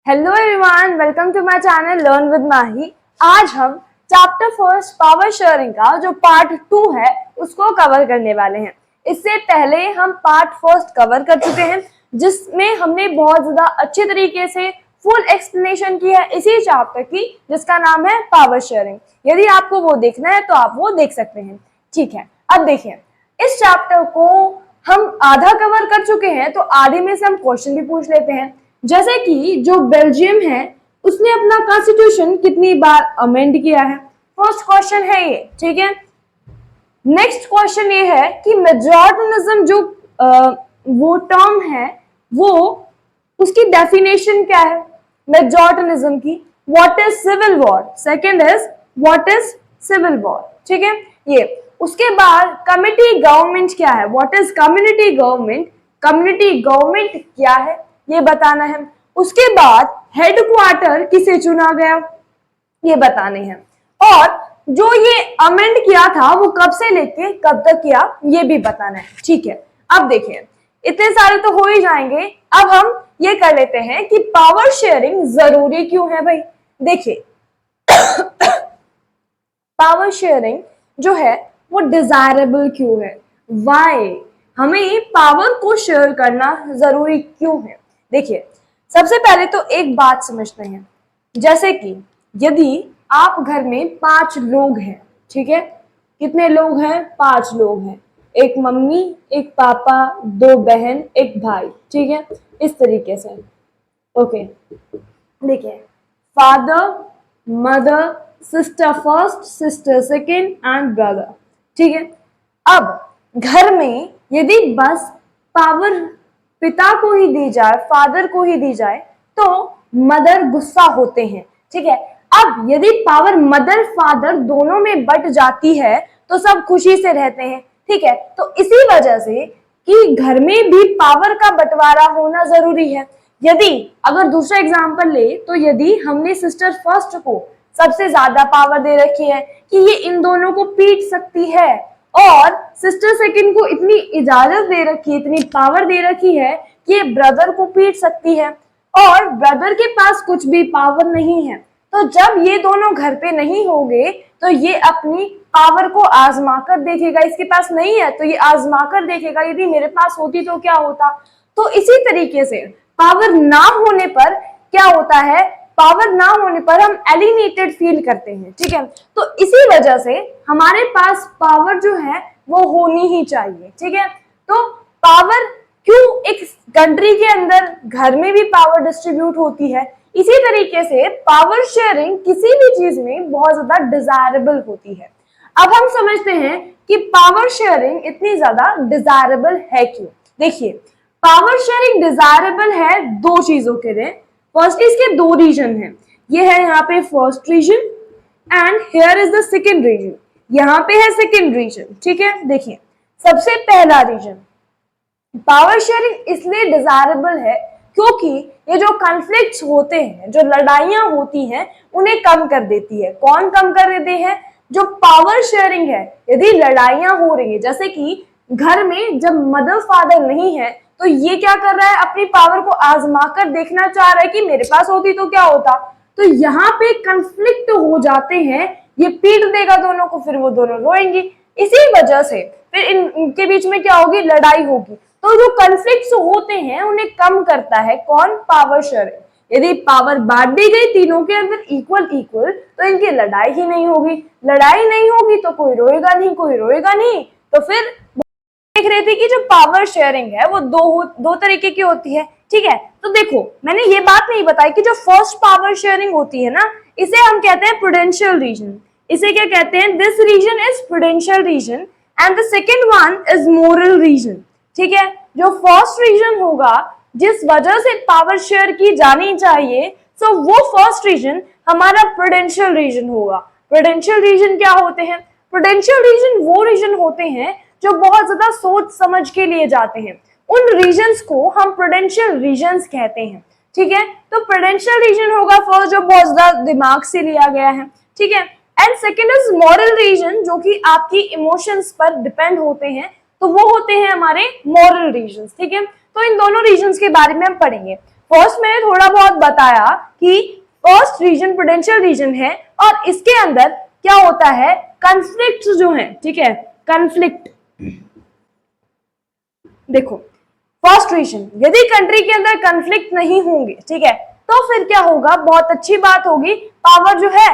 Hello everyone, welcome to my channel learn with Mahi. आज हम chapter first power sharing का जो पार्ट 2 है उसको कवर करने वाले हैं। इससे पहले हम पार्ट फर्स्ट कवर कर चुके हैं जिसमें हमने बहुत ज्यादा अच्छे तरीके से फुल एक्सप्लेनेशन की है इसी चैप्टर की, जिसका नाम है पावर शेयरिंग। यदि आपको वो देखना है तो आप वो देख सकते हैं। ठीक है, अब देखिए, इस चैप्टर को हम आधा कवर कर चुके हैं तो आधे में से हम क्वेश्चन भी पूछ लेते हैं। जैसे कि जो बेल्जियम है उसने अपना कॉन्स्टिट्यूशन कितनी बार अमेंड किया है। फर्स्ट क्वेश्चन है ये। ठीक है, नेक्स्ट क्वेश्चन ये है कि मेजॉरिटनिज्म जो वो टर्म है वो उसकी डेफिनेशन क्या है मेजॉरिटनिज्म की। What is civil war, second is what is civil war. ठीक है, ये उसके बाद कम्युनिटी गवर्नमेंट क्या है, what is community government, community government क्या है ये बताना है। उसके बाद हेडक्वार्टर किसे चुना गया ये बताने हैं, और जो ये अमेंड किया था वो कब से लेके कब तक किया ये भी बताना है। ठीक है, अब देखिए, इतने सारे तो हो ही जाएंगे। अब हम ये कर लेते हैं कि पावर शेयरिंग जरूरी क्यों है भाई। देखिए पावर शेयरिंग जो है वो डिजायरेबल क्यों है, वाई हमें पावर को शेयर करना जरूरी क्यों है। देखिए, सबसे पहले तो एक बात समझते हैं, जैसे कि यदि आप घर में 5 लोग हैं, ठीक है, कितने लोग हैं, 5 लोग हैं, एक मम्मी, एक पापा, 2 बहन, एक भाई। ठीक है, इस तरीके से। ओके, देखिए, father, mother, sister first, sister second and brother. ठीक है, अब घर में यदि बस पावर पिता को ही दी जाए, फादर को ही दी जाए तो मदर गुस्सा होते हैं। ठीक है, अब यदि पावर मदर फादर दोनों में बट जाती है तो सब खुशी से रहते हैं। ठीक है, तो इसी वजह से कि घर में भी पावर का बंटवारा होना जरूरी है। यदि अगर दूसरा एग्जांपल ले तो यदि हमने सिस्टर फर्स्ट को सबसे ज्यादा पावर दे रखी है कि ये इन दोनों को पीट सकती है, और सिस्टर सेकंड को इतनी इजाजत दे रखी है, इतनी पावर दे रखी है कि ये ब्रदर को पीट सकती है, और ब्रदर के पास कुछ भी पावर नहीं है, तो जब ये दोनों घर पे नहीं होंगे तो ये अपनी पावर को आजमा कर देखेगा। इसके पास नहीं है तो ये आजमा कर देखेगा यदि मेरे पास होती तो क्या होता। तो इसी तरीके से पावर ना होने पर क्या होता है, पावर ना होने पर हम एलिनेटेड फील करते हैं। ठीक है, तो इसी वजह से हमारे पास पावर जो है वो होनी ही चाहिए। ठीक है, तो पावर क्यों एक कंट्री के अंदर घर में भी पावर डिस्ट्रीब्यूट होती है, इसी तरीके से पावर शेयरिंग किसी भी चीज में बहुत ज्यादा डिजायरेबल होती है। अब हम समझते हैं कि पावर शेयरिंग इतनी ज्यादा डिजायरेबल है क्यों। देखिए, पावर शेयरिंग डिजायरेबल है 2 चीजों के लिए। फर्स्ट, इसके 2 रीजन हैं, ये है यहाँ पे first reason and here is the second reason, यहाँ पे है सेकेंड रीजन। ठीक है, देखिए, सबसे पहला रीजन, पावर शेयरिंग इसलिए डिजायरेबल है क्योंकि ये जो कॉन्फ्लिक्ट्स होते हैं, जो लड़ाइयां होती हैं, उन्हें कम कर देती है। कौन कम कर देते हैं, जो पावर शेयरिंग है। यदि लड़ाइयां हो रही है, जैसे कि घर में जब मदर फादर नहीं है तो ये क्या कर रहा है, अपनी पावर को आजमा कर देखना चाह रहा है कि मेरे पास होती तो क्या होता। तो यहाँ पे कंफ्लिक्ट हो जाते हैं, ये पीट देगा दोनों को, फिर वो दोनों रोएंगे। इसी वजह से फिर इनके बीच में क्या होगी, लड़ाई होगी। तो जो कॉन्फ्लिक्ट्स होते हैं उन्हें कम करता है कौन, पावर शेयरिंग। यदि पावर बांट दी गई तीनों के अंदर इक्वल इक्वल तो इनकी लड़ाई ही नहीं होगी। लड़ाई नहीं होगी तो कोई रोएगा नहीं, कोई रोएगा नहीं, तो फिर देख रहे थे कि जो पावर शेयरिंग है वो दो तरीके की होती है। ठीक है, तो देखो, मैंने ये बात नहीं बताई कि जो फर्स्ट पावर शेयरिंग होती है ना, इसे हम कहते हैं प्रूडेंशियल रीजन। इसे क्या कहते हैं, this reason is prudential reason and the second one is moral reason. ठीक है, जो फर्स्ट रीजन होगा जिस वजह से पावर शेयर की जानी चाहिए, सो वो फर्स्ट रीजन हमारा प्रूडेंशियल रीजन होगा। प्रूडेंशियल रीजन क्या होते हैं, प्रूडेंशियल रीजन वो रीजन होते हैं जो बहुत ज्यादा सोच समझ के लिए जाते हैं। उन रीजन्स को हम प्रूडेंशियल रीजन्स कहते हैं। ठीक है, तो प्रूडेंशियल रीजन होगा फर्स्ट, जो बहुत ज्यादा दिमाग से लिया गया है। ठीक है, and second is moral reason, जो कि आपकी इमोशंस पर डिपेंड होते हैं, तो वो होते हैं हमारे मॉरल रीजन्स। ठीक है, तो इन दोनों रीजन्स के बारे में हम पढ़ेंगे। फर्स्ट मैंने थोड़ा बहुत बताया कि फर्स्ट रीजन प्रूडेंशियल रीजन है और इसके अंदर क्या होता है, कन्फ्लिक्ट जो है, ठीक है, कन्फ्लिक्ट। देखो फर्स्ट रीजन, यदि कंट्री के अंदर कन्फ्लिक्ट नहीं होंगे, ठीक है, तो फिर क्या होगा, बहुत अच्छी बात होगी, पावर जो है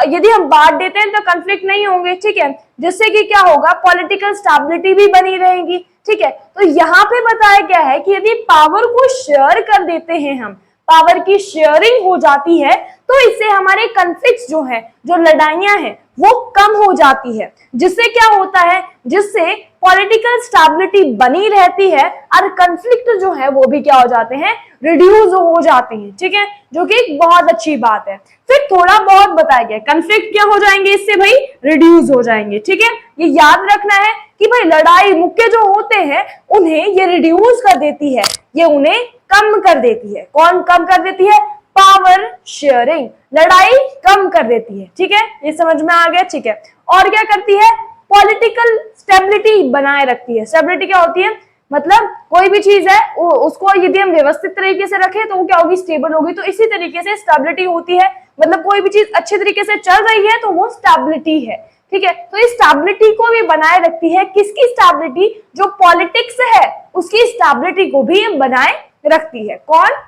यदि हम बांट देते हैं तो कन्फ्लिक्ट नहीं होंगे, ठीक है, जिससे कि क्या होगा, पॉलिटिकल स्टेबिलिटी भी बनी रहेगी, ठीक है। तो यहाँ पे बताया गया है कि यदि पावर को शेयर कर देते हैं हम, पावर की शेयरिंग हो जाती है, तो इससे हमारे कन्फ्लिक्ट जो है, जो लड़ाइयां हैं, वो कम हो जाती है, जिससे क्या होता है, जिससे पॉलिटिकल स्टेबिलिटी बनी रहती है और कन्फ्लिक्ट जो है वो भी क्या हो जाते हैं, रिड्यूस हो जाते हैं, ठीक है, जो कि एक बहुत अच्छी बात है। फिर थोड़ा बहुत बताया गया, कन्फ्लिक्ट क्या हो जाएंगे, इससे भाई रिड्यूस हो जाएंगे, ठीक है। ये याद रखना है कि भाई लड़ाई मुक्के जो होते हैं उन्हें ये रिड्यूस कर देती है, ये उन्हें कम कर देती है। कौन कम कर देती है, पावर शेयरिंग, लड़ाई कम कर देती है, ठीक है, ये समझ में आ गया, ठीक है। और क्या करती है, पॉलिटिकल स्टेबिलिटी बनाए रखती है। स्टेबिलिटी क्या होती है, मतलब कोई भी चीज है उसको यदि हम व्यवस्थित तरीके से रखें तो वो क्या होगी, स्टेबल होगी। तो इसी तरीके से स्टेबिलिटी होती है, मतलब कोई भी चीज अच्छे तरीके से चल रही है तो वो स्टेबिलिटी है, ठीक है। तो इस स्टेबिलिटी को भी बनाए रखती है, किसकी स्टेबिलिटी, जो पॉलिटिक्स है उसकी स्टेबिलिटी को भी बनाए रखती है। कौन,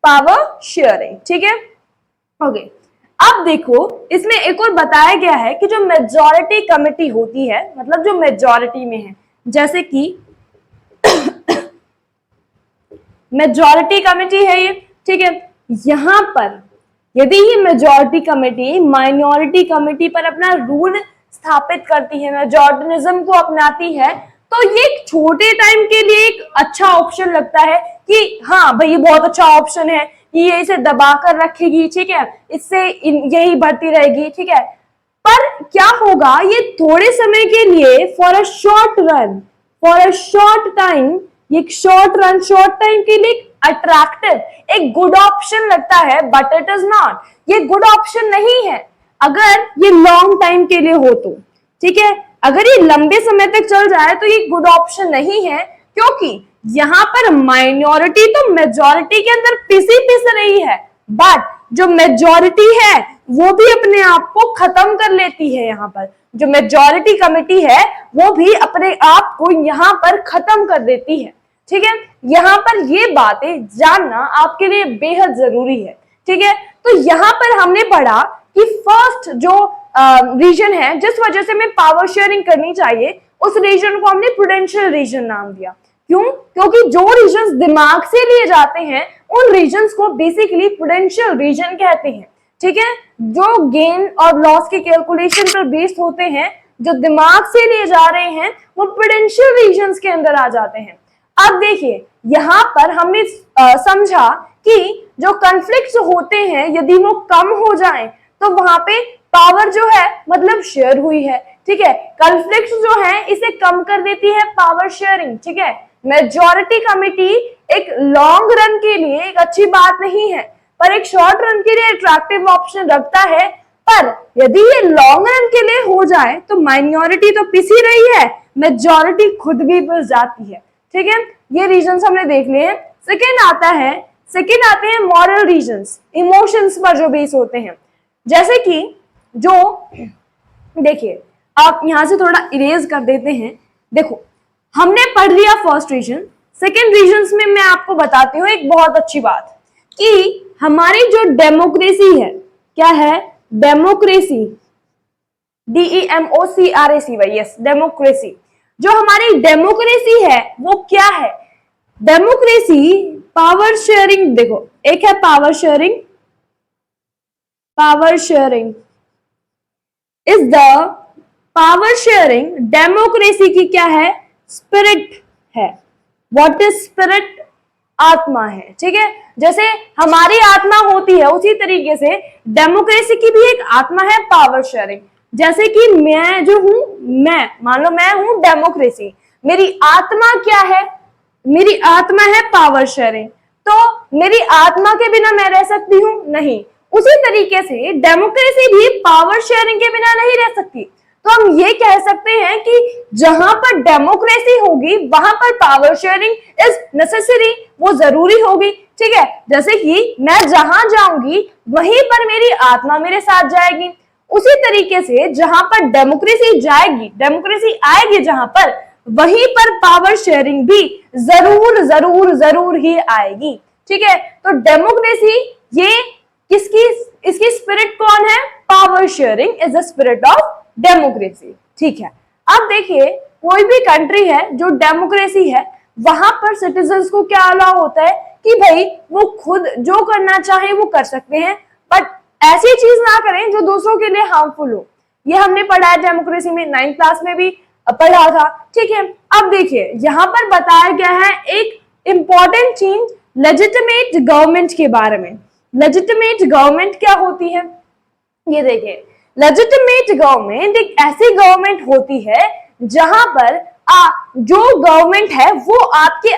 पावर शेयरिंग, ठीक है, ओके। अब देखो इसमें एक और बताया गया है कि जो मेजॉरिटी कमिटी होती है, मतलब जो मेजॉरिटी में है, जैसे कि मेजॉरिटी कमिटी है ये, ठीक है, यहां पर यदि ये मेजॉरिटी कमिटी माइनॉरिटी कमिटी पर अपना रूल स्थापित करती है, मेजॉरिटिज्म को अपनाती है, तो ये एक छोटे टाइम के लिए एक अच्छा ऑप्शन लगता है कि हाँ भाई ये बहुत अच्छा ऑप्शन है, ये इसे दबा कर रखेगी, ठीक है, इससे यही बढ़ती रहेगी, ठीक है। पर क्या होगा, ये थोड़े समय के लिए for a short run, for a short time, ये शॉर्ट रन, शॉर्ट टाइम के लिए अट्रैक्टिव, एक गुड ऑप्शन लगता है, बट इट इज नॉट, ये गुड ऑप्शन नहीं है अगर ये लॉन्ग टाइम के लिए हो तो, ठीक है। अगर ये लंबे समय तक चल जाए तो ये गुड ऑप्शन नहीं है, क्योंकि यहां पर माइनॉरिटी तो मेजॉरिटी के अंदर पिस रही है, बट जो मेजॉरिटी है वो भी अपने आप को खत्म कर लेती है। यहाँ पर जो मेजॉरिटी कमिटी है वो भी अपने आप को यहाँ पर खत्म कर देती है, ठीक है। यहाँ पर ये बातें जानना आपके लिए बेहद जरूरी है, ठीक है। तो यहाँ पर हमने पढ़ा कि फर्स्ट जो रीजन है जिस वजह से हमें पावर शेयरिंग करनी चाहिए, उस रीजन को हमने प्रूडेंशियल रीजन नाम दिया। क्यों, क्योंकि जो रीजन्स दिमाग से लिए जाते हैं उन रीजन्स को बेसिकली प्रूडेंशियल रीजन कहते हैं, ठीक है। जो गेन और लॉस के कैलकुलेशन पर बेस्ड होते हैं, जो दिमाग से लिए जा रहे हैं, वो प्रूडेंशियल रीजन्स के अंदर आ जाते हैं। अब देखिए यहाँ पर हमने समझा कि जो कन्फ्लिक्ट्स होते हैं यदि वो कम हो जाएं तो वहां पे पावर जो है मतलब शेयर हुई है, ठीक है। कन्फ्लिक्ट्स जो है इसे कम कर देती है पावर शेयरिंग, ठीक है। मेजॉरिटी कमिटी एक लॉन्ग रन के लिए एक अच्छी बात नहीं है, पर एक शॉर्ट रन के लिए अट्रैक्टिव ऑप्शन रखता है। पर यदि ये लॉन्ग रन के लिए हो जाए तो माइनॉरिटी तो पिसी रही है, मेजॉरिटी खुद भी पिस जाती है, ठीक है। ये रीजंस हमने देख लिए हैं। सेकेंड आते हैं मॉरल रीजंस, इमोशंस पर जो बेस होते हैं। जैसे कि जो देखिए आप यहां से थोड़ा इरेज कर देते हैं। देखो हमने पढ़ लिया फर्स्ट रीजन, सेकेंड रीजन में मैं आपको बताती हूँ एक बहुत अच्छी बात कि हमारी जो डेमोक्रेसी है, क्या है, डेमोक्रेसी, DEMOCRACY, यस डेमोक्रेसी। जो हमारी डेमोक्रेसी है वो क्या है, डेमोक्रेसी पावर शेयरिंग, देखो एक है power sharing, power sharing is the power sharing democracy की क्या है, स्पिरिट है। व्हाट इज स्पिरिट, आत्मा है, ठीक है। जैसे हमारी आत्मा होती है उसी तरीके से डेमोक्रेसी की भी एक आत्मा है, पावर शेयरिंग। जैसे कि मैं जो हूं, मैं मान लो मैं हूं डेमोक्रेसी, मेरी आत्मा क्या है, मेरी आत्मा है पावर शेयरिंग, तो मेरी आत्मा के बिना मैं रह सकती हूं, नहीं। उसी तरीके से डेमोक्रेसी भी पावर शेयरिंग के बिना नहीं रह सकती। तो हम ये कह सकते हैं कि जहां पर डेमोक्रेसी होगी वहां पर पावर शेयरिंग इज नेसेसरी, वो जरूरी होगी। ठीक है, जैसे कि मैं जहां जाऊंगी वहीं पर मेरी आत्मा मेरे साथ जाएगी, उसी तरीके से जहां पर डेमोक्रेसी जाएगी, डेमोक्रेसी आएगी जहां पर, वहीं पर पावर शेयरिंग भी जरूर जरूर जरूर ही आएगी। ठीक है, तो डेमोक्रेसी ये किसकी, इसकी स्पिरिट कौन है? Power sharing is the spirit of democracy. ठीक है, अब देखिए कोई भी कंट्री है जो डेमोक्रेसी है, वहां पर सिटीजन्स को क्या अलाउ होता है कि भाई वो खुद जो करना चाहे वो कर सकते हैं, बट ऐसी चीज ना करें जो दूसरों के लिए हार्मफुल हो। ये हमने पढ़ा है डेमोक्रेसी में, 9th क्लास में भी पढ़ा था। ठीक है, अब देखिए यहां पर बताया गया है एक इंपॉर्टेंट चीज लेजिटिमेट गवर्नमेंट के बारे में। लेजिटिमेट गवर्नमेंट क्या होती है? ये देखिए, लेजिटिमेट गवर्नमेंट एक ऐसी गवर्नमेंट होती है जहां पर जो गवर्नमेंट है वो आपके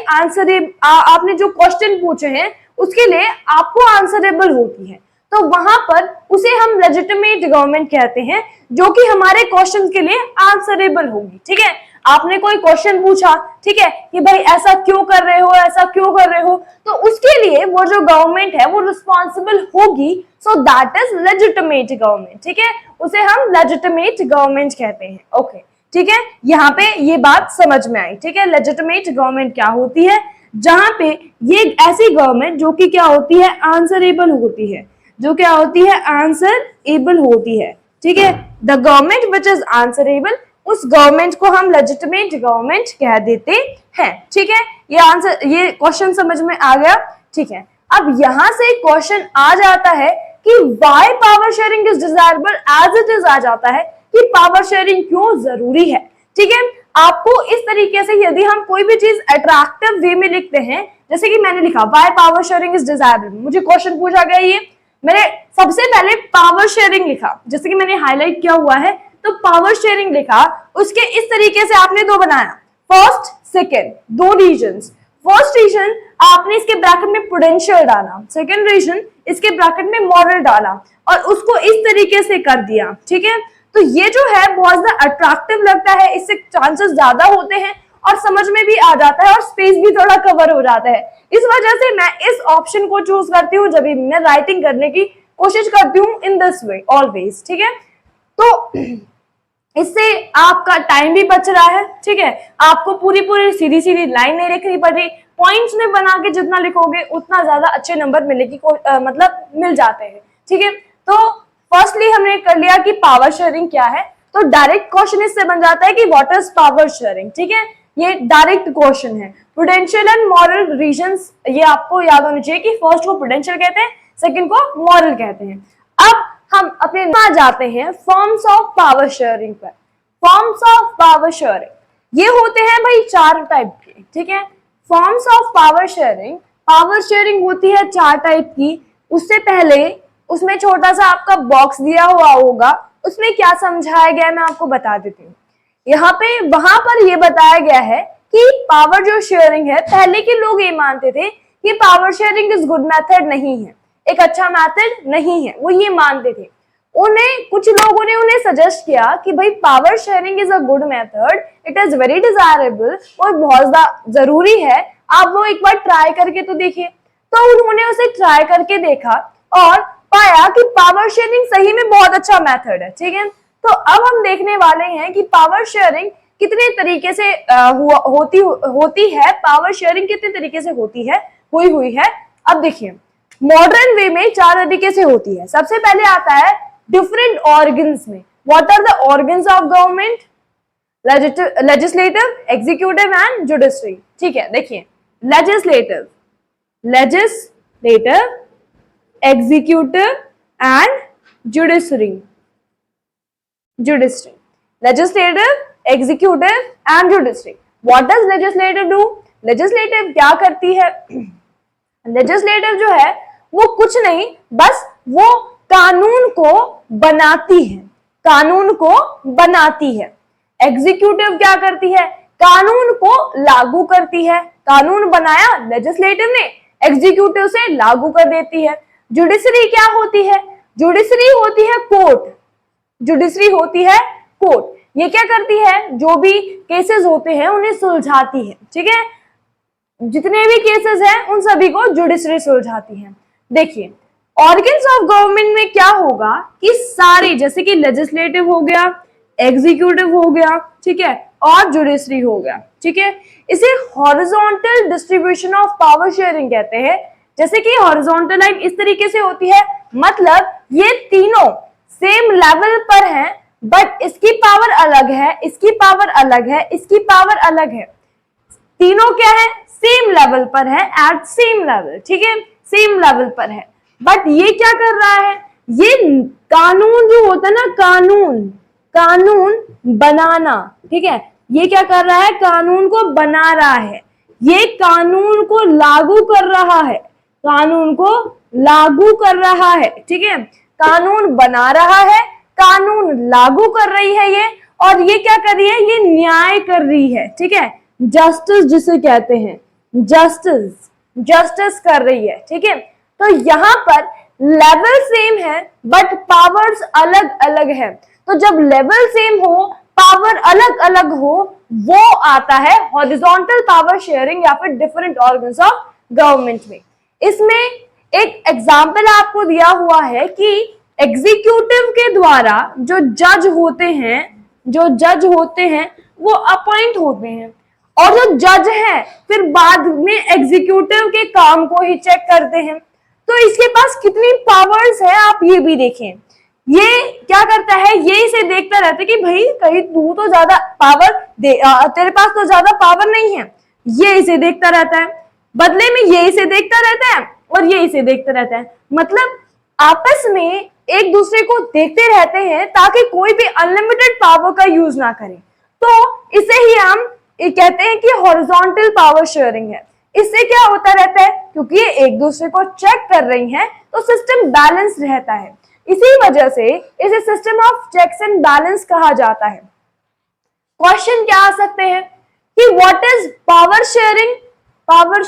आपने जो क्वेश्चन पूछे हैं उसके लिए आपको आंसरेबल होती है, तो वहां पर उसे हम लेजिटिमेट गवर्नमेंट कहते हैं, जो कि हमारे क्वेश्चन के लिए आंसरेबल होगी। ठीक है, आपने कोई क्वेश्चन पूछा, ठीक है, कि भाई ऐसा क्यों कर रहे हो, ऐसा क्यों कर रहे हो, तो उसके लिए वो जो गवर्नमेंट है वो रिस्पॉन्सिबल होगी, so that is legitimate government. ठीक है, उसे हम लेजिटिमेट गवर्नमेंट कहते हैं। ओके, ठीक है, यहाँ पे ये बात समझ में आई। ठीक है, लेजिटिमेट गवर्नमेंट क्या होती है? जहां पे ये ऐसी गवर्नमेंट जो कि क्या होती है? आंसरेबल होती है, जो क्या होती है? आंसरेबल होती है। ठीक है, the government which is answerable, उस गवर्नमेंट को हम लेजिटिमेट गवर्नमेंट कह देते हैं। ठीक है, ये आंसर, ये क्वेश्चन समझ में आ गया। ठीक है, अब यहां से क्वेश्चन आ जाता है कि why power sharing is desirable as it is, आ जाता है कि पावर शेयरिंग क्यों जरूरी है। ठीक है, आपको इस तरीके से यदि हम कोई भी चीज अट्रैक्टिव वे में लिखते हैं, जैसे कि मैंने लिखा why power sharing is desirable, मुझे क्वेश्चन पूछा गया, ये मैंने सबसे पहले पावर शेयरिंग लिखा, जैसे कि मैंने हाईलाइट किया हुआ है, तो पावर शेयरिंग लिखा, उसके इस तरीके से आपने दो बनाया, फर्स्ट सेकेंड, दो रीजन्स। फर्स्ट रीजन आपने इसके ब्रैकेट में पोटेंशियल डाला, सेकेंड रीजन इसके ब्रैकेट में मॉरल डाला और उसको इस तरीके से कर दिया। ठीक है, तो ये जो है बहुत ज्यादा अट्रैक्टिव लगता है, इससे चांसेस ज्यादा होते हैं और समझ में भी आ जाता है और स्पेस भी थोड़ा कवर हो जाता है। इस वजह से मैं इस ऑप्शन को चूज करती हूँ जब भी मैं राइटिंग करने की कोशिश करती हूँ, इन दिस वे ऑलवेज। ठीक है, तो इससे आपका टाइम भी बच रहा है। ठीक है, आपको पूरी पूरी सीधी सीधी लाइन नहीं लिखनी पड़ रही, पॉइंट्स में बना के जितना लिखोगे उतना ज्यादा अच्छे नंबर मिलेगी, मतलब मिल जाते हैं। ठीक है, तो फर्स्टली हमने कर लिया कि पावर शेयरिंग क्या है, तो डायरेक्ट क्वेश्चन इससे बन जाता है कि व्हाट इज पावर शेयरिंग। ठीक है, ये डायरेक्ट क्वेश्चन है। प्रूडेंशियल एंड मॉरल रीजंस, ये आपको याद होना चाहिए कि फर्स्ट को प्रूडेंशियल कहते हैं, सेकंड को मॉरल कहते हैं। अब हम अपने आ जाते हैं फॉर्म्स ऑफ पावर शेयरिंग पर। फॉर्म्स ऑफ पावर शेयरिंग ये होते हैं भाई 4 टाइप के। ठीक है, फॉर्म्स ऑफ पावर शेयरिंग होती है 4 टाइप की। उससे पहले उसमें छोटा सा आपका बॉक्स दिया हुआ होगा, उसमें क्या समझाया गया है मैं आपको बता देती हूँ। यहाँ पे वहां पर ये बताया गया है कि पावर जो शेयरिंग है, पहले के लोग ये मानते थे कि power sharing is good method नहीं है, एक अच्छा मेथड नहीं है, वो ये मानते थे। कुछ लोगों ने उन्हें सजेस्ट किया कि भाई power sharing is a good method, it is very desirable, और बहुत जरूरी है, आप वो एक बार ट्राई करके तो देखिए। तो उन्होंने उसे ट्राई करके देखा और पाया कि पावर शेयरिंग सही में बहुत अच्छा मेथड है। ठीक है, तो अब हम देखने वाले हैं कि पावर शेयरिंग कितने तरीके से होती है, पावर शेयरिंग कितने तरीके से होती है, हुई है। अब देखिए, मॉडर्न वे में 4 तरीके से होती है। सबसे पहले आता है डिफरेंट ऑर्गन्स में। What are the organs of government? Legislative, executive and judiciary. ठीक है, देखिए legislative, executive and judiciary. Legislative, executive and judiciary. What does legislative do? Legislative क्या करती है? लेजिस्लेटिव जो है वो कुछ नहीं, बस वो कानून को बनाती है, कानून को बनाती है। एग्जीक्यूटिव क्या करती है? कानून को लागू करती है। कानून बनाया लेजिस्लेटिव ने, एग्जीक्यूटिव से लागू कर देती है। जुडिशरी क्या होती है? जुडिशरी होती है कोर्ट, जुडिशरी होती है कोर्ट। ये क्या करती है, जो भी केसेस होते हैं उन्हें सुलझाती है, ठीक है। जितने भी केसेस हैं उन सभी को जुडिशरी सुलझाती है। देखिए ऑर्गन्स ऑफ गवर्नमेंट में क्या होगा कि सारे, जैसे कि लेजिस्लेटिव हो गया, एग्जीक्यूटिव हो गया, ठीक है, और जुडिशरी हो गया, ठीक है, इसे horizontal distribution of power sharing कहते हैं। जैसे कि हॉरिजॉन्टल लाइन इस तरीके से होती है, मतलब ये तीनों सेम लेवल पर हैं, बट इसकी पावर अलग है, इसकी पावर अलग है, इसकी पावर अलग है। तीनों क्या है, सेम लेवल पर है, एट सेम लेवल, ठीक है, सेम लेवल पर है। बट ये क्या कर रहा है, ये कानून जो होता है ना, कानून बनाना, ठीक है, ये क्या कर रहा है, कानून को बना रहा है, ये कानून को लागू कर रहा है, कानून को लागू कर रहा है, ठीक है, कानून बना रहा है, कानून लागू कर रही है ये, और ये क्या कर रही है, ये न्याय कर रही है, ठीक है, जस्टिस जिसे कहते हैं, जस्टिस कर रही है, ठीक है। तो यहाँ पर लेवल सेम है बट पावर्स अलग अलग है। तो जब लेवल सेम हो, पावर अलग अलग हो, वो आता है हॉरिजॉन्टल पावर शेयरिंग या फिर डिफरेंट ऑर्गन्स ऑफ गवर्नमेंट में। इसमें एक एग्जांपल आपको दिया हुआ है कि एग्जीक्यूटिव के द्वारा जो जज होते हैं वो अपॉइंट होते हैं, और जो जज है फिर बाद में एग्जीक्यूटिव के काम को ही चेक करते हैं। तो इसके पास कितनी पावर्स है आप ये भी देखें। ये क्या करता है, ये इसे देखता रहता है कि भाई कहीं तू तो ज्यादा पावर दे, तेरे पास तो ज्यादा पावर नहीं है, ये इसे देखता रहता है, बदले में ये इसे देखता रहता है और ये इसे देखता रहता है। मतलब आपस में एक दूसरे को देखते रहते हैं ताकि कोई भी अनलिमिटेड पावर का यूज ना करे। तो इसे ही हम कहते हैं कि हॉरिजॉन्टल पावर शेयरिंग है। इससे क्या होता रहता है, क्योंकि ये एक दूसरे को चेक कर रही हैं तो सिस्टम बैलेंस रहता है। इसी वजह से इसे system of checks and balance कहा जाता है। क्वेश्चन क्या आ सकते हैं कि what is power sharing. Power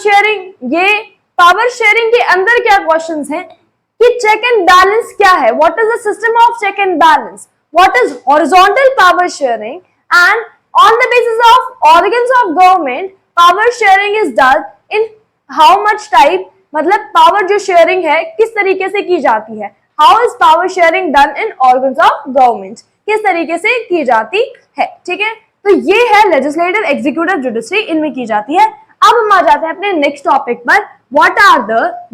sharing के अंदर क्या क्वेश्चंस हैं कि चेक एंड बैलेंस क्या है, what is the system of check and balance, what is horizontal power sharing, and on the basis of organs of government power sharing is done in how much type, मतलब power जो sharing है किस तरीके से की जाती है, how is power sharing done in organs of government, किस तरीके से की जाती है, ठीक है। तो ये है लेजिस्लेटिव, एग्जीक्यूटिव, जुडिशरी, इनमें की जाती है। अब हम आ जाते हैं अपने नेक्स्ट टॉपिक पर, what are the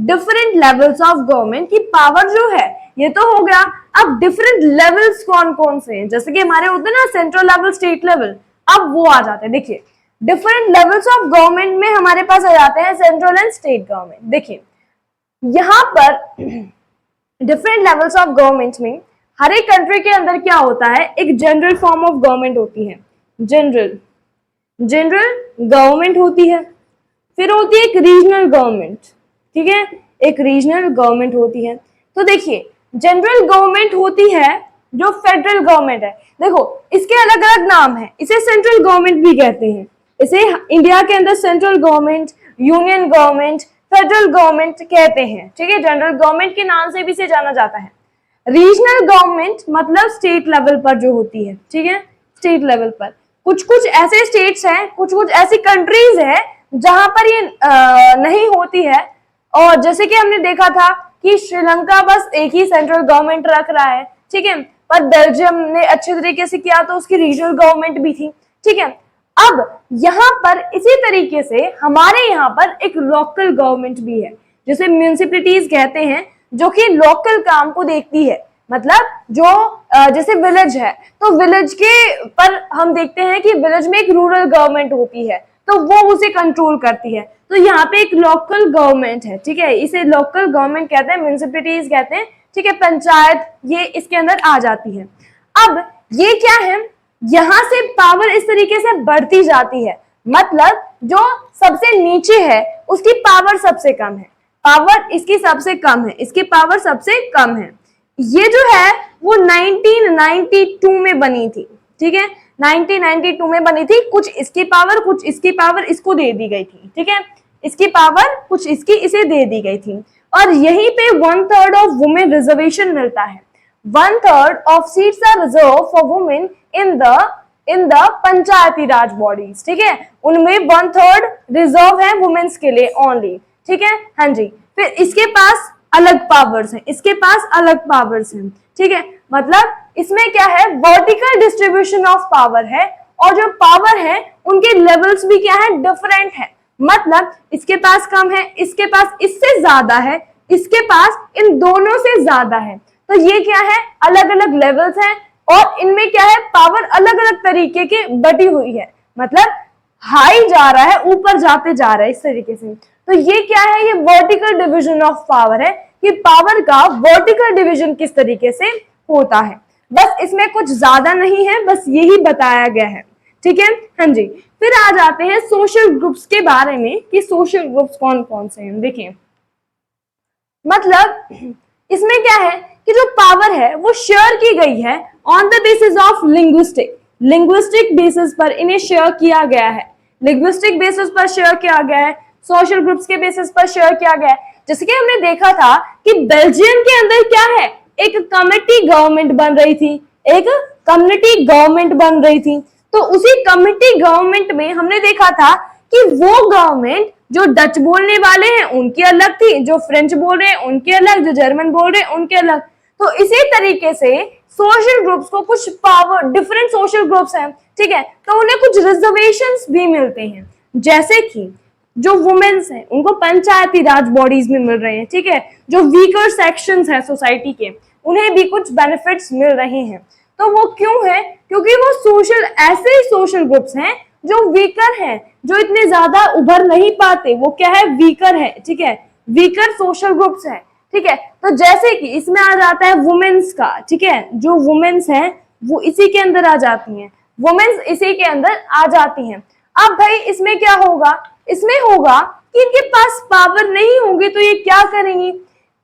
different levels of government की पावर जो है, ये तो हो गया। अब डिफरेंट लेवल्स कौन कौन से हैं, जैसे कि हमारे होते हैं ना सेंट्रल लेवल, स्टेट लेवल, अब वो आ जाते हैं। देखिए डिफरेंट लेवल्स ऑफ गवर्नमेंट में हमारे पास आ जाते हैं सेंट्रल एंड स्टेट गवर्नमेंट। देखिए यहाँ पर डिफरेंट लेवल्स ऑफ गवर्नमेंट में हर एक कंट्री के अंदर क्या होता है, एक जनरल फॉर्म ऑफ गवर्नमेंट होती है, जनरल गवर्नमेंट होती है, फिर होती है एक रीजनल गवर्नमेंट, ठीक है, एक रीजनल गवर्नमेंट होती है। तो देखिए जनरल गवर्नमेंट होती है जो फेडरल गवर्नमेंट है, देखो इसके अलग अलग नाम है, इसे सेंट्रल गवर्नमेंट भी कहते हैं, इसे इंडिया के अंदर central government, union government, federal government कहते हैं, ठीक है, जनरल गवर्नमेंट के नाम से भी इसे जाना जाता है। रीजनल गवर्नमेंट मतलब स्टेट लेवल पर जो होती है, ठीक है, स्टेट लेवल पर कुछ कुछ ऐसे स्टेट्स हैं, कुछ कुछ ऐसी कंट्रीज है जहां पर ये नहीं होती है। और जैसे कि हमने देखा था कि श्रीलंका बस एक ही सेंट्रल गवर्नमेंट रख रहा है, ठीक है, पर बेल्जियम ने अच्छे तरीके से किया तो उसकी रीजनल गवर्नमेंट भी थी, ठीक है। अब यहाँ पर इसी तरीके से हमारे यहाँ पर एक लोकल गवर्नमेंट भी है, जिसे म्यूनिसिपैलिटीज कहते हैं, जो कि लोकल काम को देखती है। मतलब जो जैसे विलेज है तो विलेज के पर हम देखते हैं कि विलेज में एक रूरल गवर्नमेंट होती है तो वो उसे कंट्रोल करती है। तो यहाँ पे एक लोकल गवर्नमेंट है, ठीक है, इसे लोकल गवर्नमेंट कहते हैं, म्यूनिसिपैलिटीज कहते हैं, ठीक है, पंचायत ये इसके अंदर आ जाती है। अब ये क्या है, यहां से पावर इस तरीके से बढ़ती जाती है, मतलब जो सबसे नीचे है उसकी पावर सबसे कम है, पावर इसकी सबसे कम है, इसकी पावर सबसे कम है। ये जो है वो 1992 में बनी थी, ठीक है, 1992 में बनी थी, कुछ इसकी पावर कुछ इसकी पावर इसको दे दी गई थी, ठीक है, इसकी पावर कुछ इसकी इसे दे दी गई थी। और यहीं पे 1/3 ऑफ वुमेन रिजर्वेशन मिलता है, 1/3 of seats are reserve for women in the in the Panchayati Raj bodies, ठीक है, उनमें 1/3 रिजर्व है वुमेन्स के लिए ओनली, ठीक है। हाँ जी, फिर इसके पास अलग पावर्स हैं, इसके पास अलग पावर्स हैं, ठीक है, मतलब इसमें क्या है, वर्टिकल डिस्ट्रीब्यूशन ऑफ पावर है, और जो पावर है उनके लेवल्स भी क्या है, डिफरेंट है, मतलब इसके पास कम है, इसके पास इससे ज्यादा है, इसके पास इन दोनों से ज्यादा है। तो ये क्या है, अलग अलग लेवल्स हैं, और इनमें क्या है, पावर अलग अलग तरीके की बटी हुई है, मतलब हाई जा रहा है, ऊपर जाते जा रहा है इस तरीके से। तो ये क्या है, ये वर्टिकल डिवीजन ऑफ पावर है, कि पावर का वर्टिकल डिवीजन किस तरीके से होता है। बस इसमें कुछ ज्यादा नहीं है, बस यही बताया गया है, ठीक है। हाँ जी, फिर आ जाते हैं सोशल ग्रुप्स के बारे में, कि सोशल ग्रुप्स कौन कौन से हैं। देखिए, मतलब इसमें क्या है कि जो पावर है वो शेयर की गई है on the basis of linguistic basis पर इन्हें शेयर किया गया है, लिंग्विस्टिक बेसिस पर शेयर किया गया है, सोशल ग्रुप्स के बेसिस पर शेयर किया गया है। जैसे कि हमने देखा था कि बेल्जियम के अंदर क्या है, एक कमिटी गवर्नमेंट बन रही थी, एक कम्युनिटी गवर्नमेंट बन रही थी। तो उसी कमिटी गवर्नमेंट में हमने देखा था कि वो गवर्नमेंट जो डच बोलने वाले हैं उनकी अलग थी, जो फ्रेंच बोल रहे हैं उनके अलग, जो जर्मन बोल रहे हैं उनके अलग। तो इसी तरीके से सोशल ग्रुप्स को कुछ पावर, डिफरेंट सोशल ग्रुप्स हैं, ठीक है, तो उन्हें कुछ रिजर्वेशंस भी मिलते हैं, जैसे कि जो वुमेन्स हैं उनको पंचायती राज बॉडीज में मिल रहे हैं, ठीक है, जो वीकर सेक्शंस हैं सोसाइटी के उन्हें भी कुछ बेनिफिट्स मिल रहे हैं। तो वो क्यों है, क्योंकि वो सोशल, ऐसे ही सोशल ग्रुप्स हैं जो वीकर हैं, जो इतने ज्यादा उभर नहीं पाते, वो क्या है, वीकर है, ठीक है, वीकर सोशल ग्रुप्स है, ठीक है। तो जैसे कि इसमें आ जाता है वुमेन्स का, ठीक है, जो वुमेन्स हैं वो इसी के अंदर आ जाती हैं, वुमेन्स इसी के अंदर आ जाती हैं। अब भाई इसमें क्या होगा, इसमें होगा कि इनके पास पावर नहीं होगी तो ये क्या करेंगी,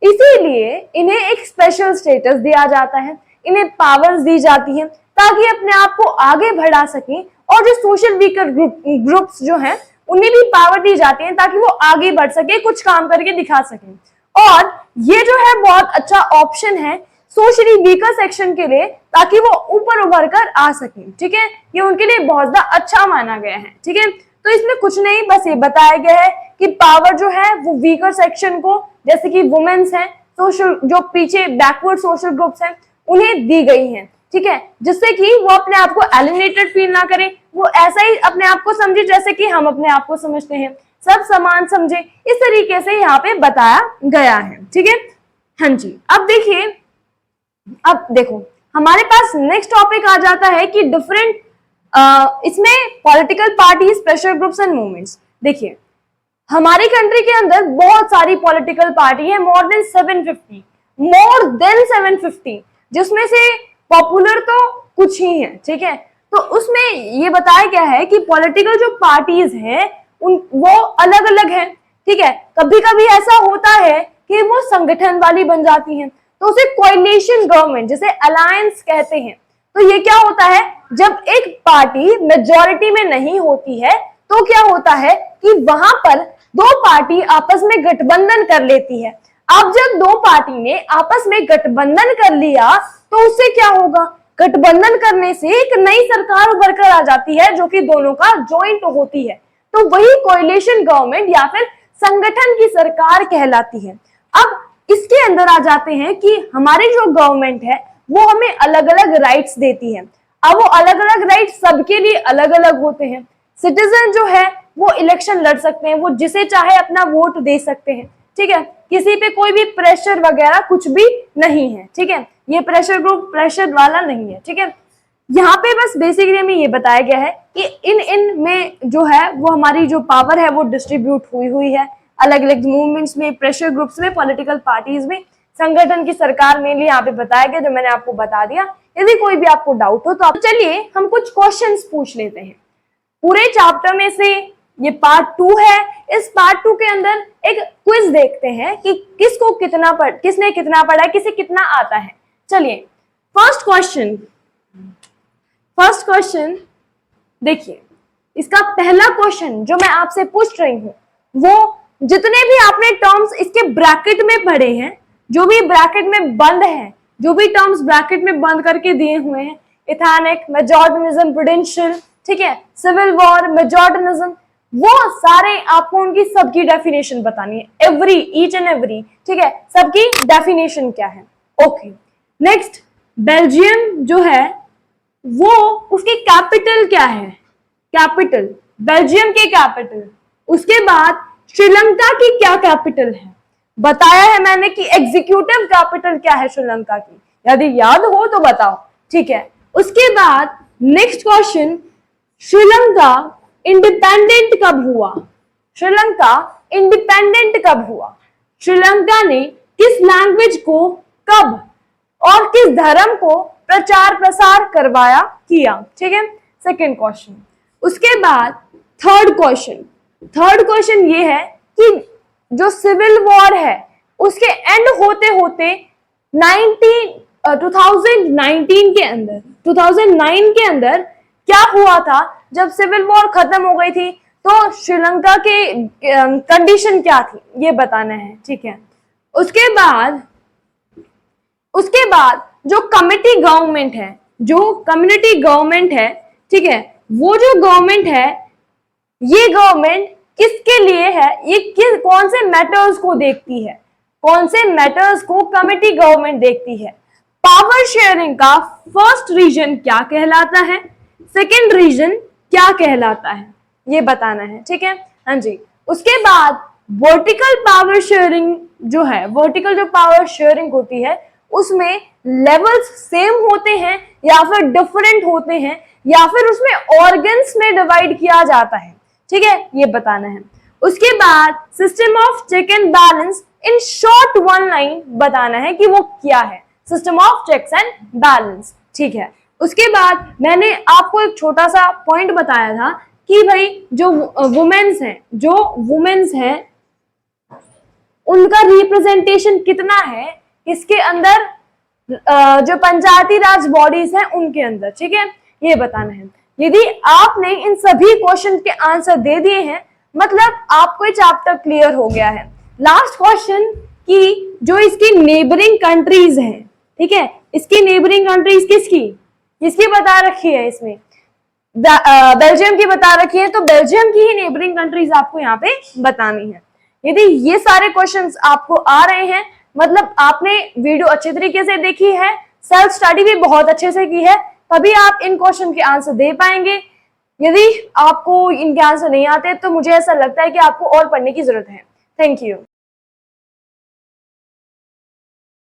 इसीलिए इन्हें एक स्पेशल स्टेटस दिया जाता है, इन्हें पावर्स दी जाती है ताकि अपने आप को आगे बढ़ा सकें, और जो सोशल वीकर ग्रुप्स जो हैं उन्हें भी पावर दी जाती है ताकि वो आगे बढ़ सके, कुछ काम करके दिखा सकें। और ये जो है बहुत अच्छा ऑप्शन है सोशली वीकर सेक्शन के लिए, ताकि वो ऊपर उभर कर आ सके, ठीक है, ये उनके लिए बहुत ज्यादा अच्छा माना गया है, ठीक है। तो इसमें कुछ नहीं, बस ये बताया गया है कि पावर जो है वो वीकर सेक्शन को, जैसे कि वुमेन्स हैं, सोशल, जो पीछे बैकवर्ड सोशल ग्रुप्स हैं उन्हें दी गई है, ठीक है, जिससे कि वो अपने आप को एलिमिनेटेड फील ना करें, वो ऐसा ही अपने आप को समझे जैसे कि हम अपने आप को समझते हैं, सब समान समझे, इस तरीके से यहाँ पे बताया गया है, ठीक है। हाँ जी, अब देखिए, अब देखो हमारे पास नेक्स्ट टॉपिक आ जाता है कि डिफरेंट, इसमें political parties, pressure groups and movements. देखिए, हमारी कंट्री के अंदर बहुत सारी पॉलिटिकल पार्टी है, मोर देन 750, जिसमें से पॉपुलर तो कुछ ही है, ठीक है। तो उसमें ये बताया गया है कि पॉलिटिकल जो पार्टीज हैं उन वो अलग अलग है, ठीक है। कभी कभी ऐसा होता है कि वो संगठन वाली बन जाती हैं, तो उसे कोएलिशन गवर्नमेंट, जैसे अलायंस कहते हैं। तो ये क्या होता है, जब एक पार्टी मेजॉरिटी में नहीं होती है तो क्या होता है कि वहां पर दो पार्टी आपस में गठबंधन कर लेती है। अब जब दो पार्टी ने आपस में गठबंधन कर लिया तो उससे क्या होगा, गठबंधन करने से एक नई सरकार उभर कर आ जाती है जो कि दोनों का जॉइंट होती है, तो वही कोएलिशन गवर्नमेंट या फिर संगठन की सरकार कहलाती है। अब इसके अंदर आ जाते हैं कि हमारी जो गवर्नमेंट है वो हमें अलग अलग राइट्स देती है। अब वो अलग अलग राइट्स सबके लिए अलग अलग होते हैं। सिटीजन जो है वो इलेक्शन लड़ सकते हैं, वो जिसे चाहे अपना वोट दे सकते हैं, ठीक है, किसी पे कोई भी प्रेशर वगैरह कुछ भी नहीं है, ठीक है, ये प्रेशर ग्रुप प्रेशर वाला नहीं है, ठीक है। यहाँ पे बस बेसिकली में ये बताया गया है कि इन में जो है वो हमारी जो पावर है वो डिस्ट्रीब्यूट हुई है अलग अलग मूवमेंट्स में, प्रेशर ग्रुप्स में, पॉलिटिकल पार्टीज में, संगठन की सरकार में लिए यहाँ पे बताया गया, जो मैंने आपको बता दिया। यदि कोई भी आपको डाउट हो तो आप चलिए हम कुछ क्वेश्चंस पूछ लेते हैं। पूरे चैप्टर में से ये पार्ट 2 है, इस पार्ट 2 के अंदर एक क्विज देखते हैं कि किसने कितना पढ़ा है, किसे कितना आता है। चलिए फर्स्ट क्वेश्चन देखिए, इसका पहला क्वेश्चन जो मैं आपसे पूछ रही हूँ वो जितने भी आपने टर्म्स इसके ब्रैकेट में पढ़े हैं, जो भी ब्रैकेट में बंद है, जो भी टर्म्स ब्रैकेट में बंद करके दिए हुए हैं, इथेनिक, मेजॉर्डनिज्म, प्रूडेंशियल, ठीक है, सिविल वॉर, मेजॉर्डनिज्म, वो सारे आपको उनकी सबकी डेफिनेशन बतानी है, एवरी, ईच एंड एवरी, ठीक है, सबकी डेफिनेशन क्या है। ओके, नेक्स्ट, बेल्जियम जो है वो उसकी कैपिटल क्या है, कैपिटल, बेल्जियम के कैपिटल। उसके बाद श्रीलंका की क्या कैपिटल है, बताया है मैंने कि एग्जीक्यूटिव कैपिटल क्या है श्रीलंका की, यदि याद हो तो बताओ, ठीक है। उसके बाद नेक्स्ट क्वेश्चन, श्रीलंका इंडिपेंडेंट कब हुआ, श्रीलंका इंडिपेंडेंट कब हुआ, श्रीलंका ने किस लैंग्वेज को कब और किस धर्म को प्रचार प्रसार करवाया किया, ठीक है, सेकेंड क्वेश्चन। उसके बाद थर्ड क्वेश्चन ये है कि जो सिविल वॉर है उसके एंड होते होते 2009 के अंदर क्या हुआ था, जब सिविल वॉर खत्म हो गई थी तो श्रीलंका के कंडीशन क्या थी, ये बताना है, ठीक है। उसके बाद जो कमिटी गवर्नमेंट है, जो कम्युनिटी गवर्नमेंट है, ठीक है, वो जो गवर्नमेंट है, ये गवर्नमेंट किसके लिए है, ये कौन से मैटर्स को देखती है, कौन से मैटर्स को कमिटी गवर्नमेंट देखती है। पावर शेयरिंग का फर्स्ट रीजन क्या कहलाता है, सेकंड रीजन क्या कहलाता है, ये बताना है, ठीक है, हाँ जी। उसके बाद वर्टिकल पावर शेयरिंग जो है, वर्टिकल जो पावर शेयरिंग होती है उसमें लेवल्स सेम होते हैं या फिर डिफरेंट होते हैं या फिर उसमें ऑर्गन्स में डिवाइड किया जाता है, ठीक है, ये बताना है। उसके बाद system of check and balance in short one line बताना है कि वो क्या है, system of checks and balance, ठीक है। उसके बाद मैंने आपको एक छोटा सा पॉइंट बताया था कि भाई जो वुमेन्स हैं उनका रिप्रेजेंटेशन कितना है इसके अंदर, जो पंचायती राज बॉडीज हैं उनके अंदर, ठीक है, ये बताना है। यदि आपने इन सभी क्वेश्चन के आंसर दे दिए हैं मतलब आपको ये चैप्टर क्लियर हो गया है। लास्ट क्वेश्चन कि जो इसकी नेबरिंग कंट्रीज हैं, ठीक है, इसकी नेबरिंग कंट्रीज किसकी बता रखी है, इसमें बेल्जियम की बता रखी है, तो बेल्जियम की ही नेबरिंग कंट्रीज आपको यहाँ पे बतानी है। यदि ये सारे क्वेश्चंस आपको आ रहे हैं मतलब आपने वीडियो अच्छे तरीके से देखी है, सेल्फ स्टडी भी बहुत अच्छे से की है, तभी आप इन क्वेश्चन के आंसर दे पाएंगे। यदि आपको इनके आंसर नहीं आते तो मुझे ऐसा लगता है कि आपको और पढ़ने की जरूरत है। Thank you.